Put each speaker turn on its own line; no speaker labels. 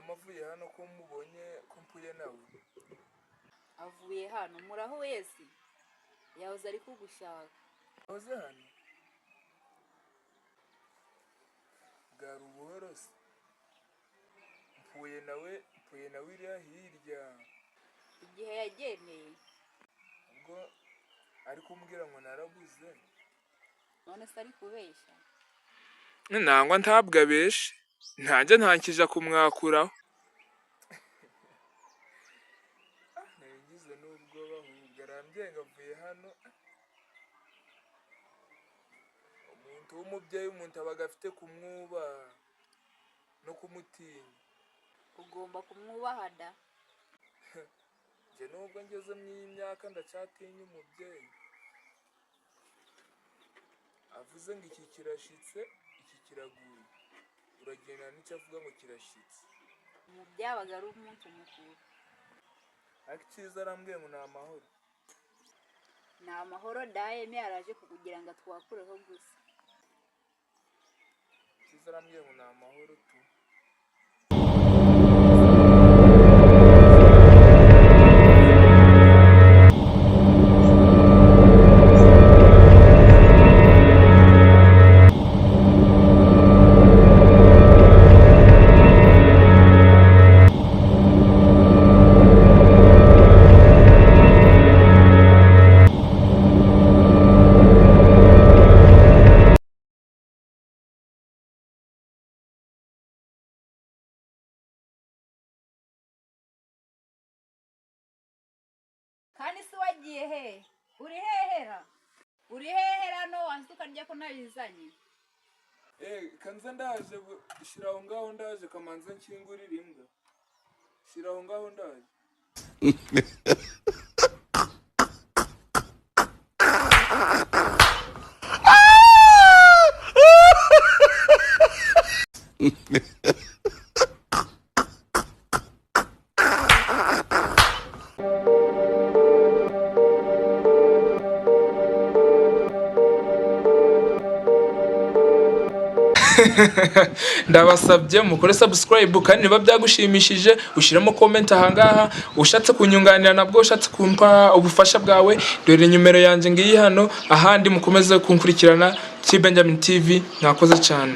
amavuye hano ko mubonye ko mpuye nawe.
Avuye hano muraho wese yahoze ari kugushaka.
Oze hano bwari ubuhoro se. Mpuye nawe iriya hirya.
Igihe yageneye
ubwo ari kumbwira ngo narabuze.
none se ari kubeshya?
Nangwa ntabwo abeshe, ntajya ntankija kumwakuraho. Nagize n'ubwoba ahubwo arambyenga avuye hano. Umuntu w'umubyeyi umuntu abaga afite kumwubaha no kumutinya.
Ugomba kumwubaha da.
Njye nubwo ngeze mu myaka ndacyatinya umubyeyi. Avuze ngo iki kirashitse iki kiraguye, uragenda n'icyo avuga ngo kirashitse.
Umubyeyi abaga ari umuntu mukuru.
Ariko icyiza arambwiye ngo ni amahoro.
Ni amahoro dayeme araje kukugira ngo atwakureho gusa.
Icyiza arambwiye ngo ni amahoro tu.
Kandi se wagiye he? Uri hehera? Uri hehera no wansuka njya ko nabizanye?
Kanze ndaje shiraho ngaho ndaje kamanze nkingurira imbwa. Shiraho ngaho ndaje. Ndabasabye mukore subscribe kandi niba byagushimishije ushiramo comment ahangaha. Ushatse kunyunganira nabwo ushatse kumpa ubufasha bwawe dore numero yanjye ngiyi hano. Ahandi mukomeze kunkurikirana kuri Benjamin TV. Nakoze cyane.